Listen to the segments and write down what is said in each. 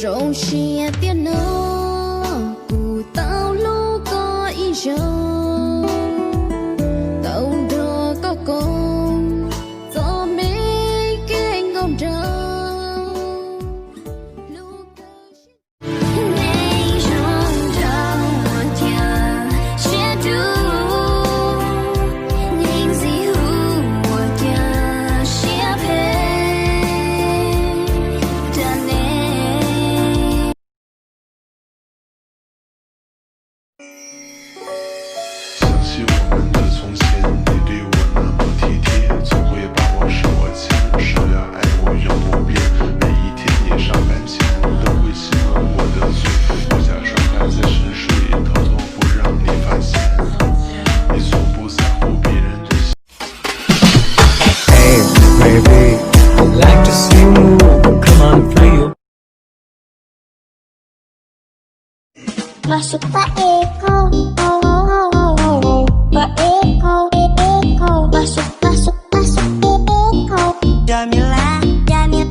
rong xia tiền nó cụ tao lu có ý dòng tao đó có con gió mấy cái ngom trâu Masuk Pak Eko, Pak Eko, masuk Eko. Jamila, Jamila.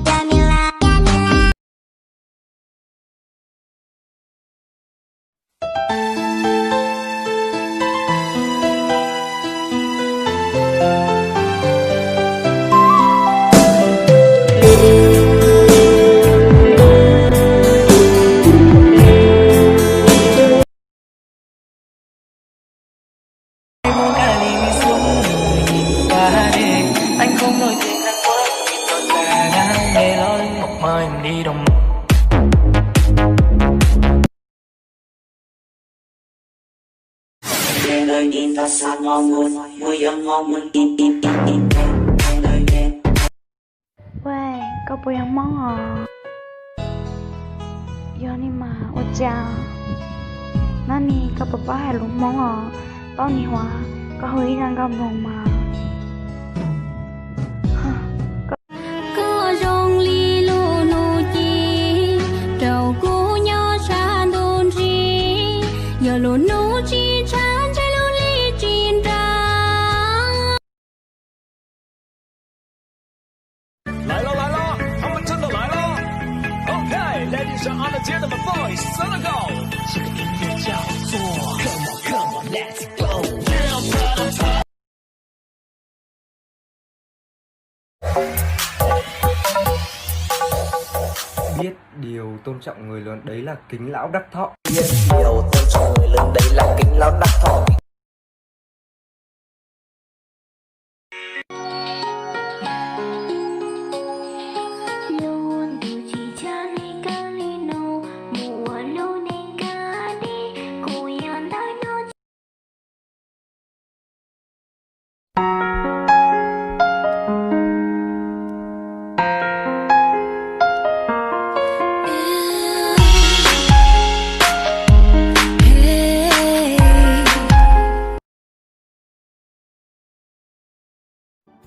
Anh không nổi tiếng năng quá chỉ còn là đang nghe lối một mai đi đồng nghe lời nhìn ta sát ngon nguồn mùi âm ngon nguồn im lời nghe. Wey, kau punya mau? Yani ma, uja. Nani kau papa lu mau? Tao ni hoa, kau hui ngang gam nong ma. lô nô chi chan trái lô li chin ra.来了，他们真的来了。OK, ladies and gentlemen, boys, let's go。这个音乐叫做 Come on, let's go。Biết điều tôn trọng người lớn đấy là kính lão đắc thọ. Biết điều tôn trọng người lớn đấy là kính lão đắc thọ.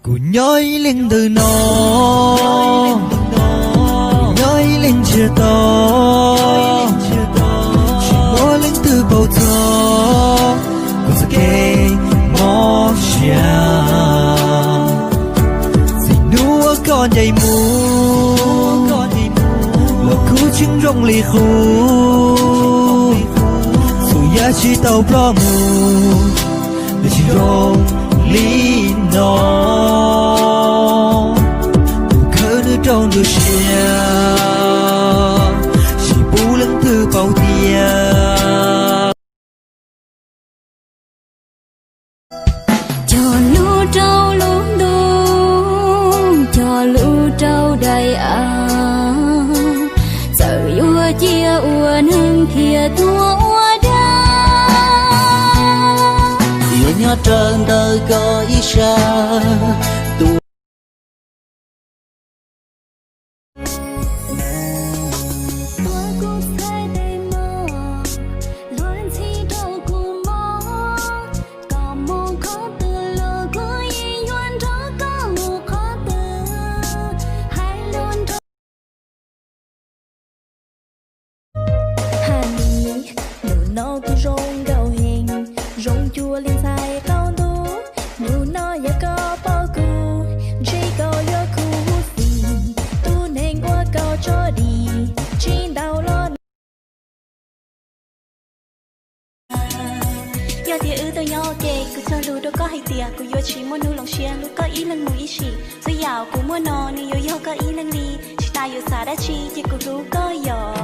Cô nhói lên từ nó nhói lên chưa to chỉ mơ lên từ bầu gió cô sẽ kê mò xa gì nữa con dây mù lỡ khu chứng rong lì khu dù giá chỉ tàu pro mù để chỉ rong lì nó trong đôi xe chỉ bù lưng từ bao tia cho lũ trâu lũ đu cho lũ trâu đầy sợ ua chia ua nâng kia thua ua đa yêu nhau trơn đời có ý xa nó cứ rong gạo hình rong chua lên sai tao tú nụ nó ya có bao cù có hay tiệt cô yo chỉ muốn nu lòng chia lúc có ý lăng mũi chỉ rồi giàu cô muốn nọ ni yo có ý lăng đi chỉ ta yo xa đã chi chỉ cô rú có yo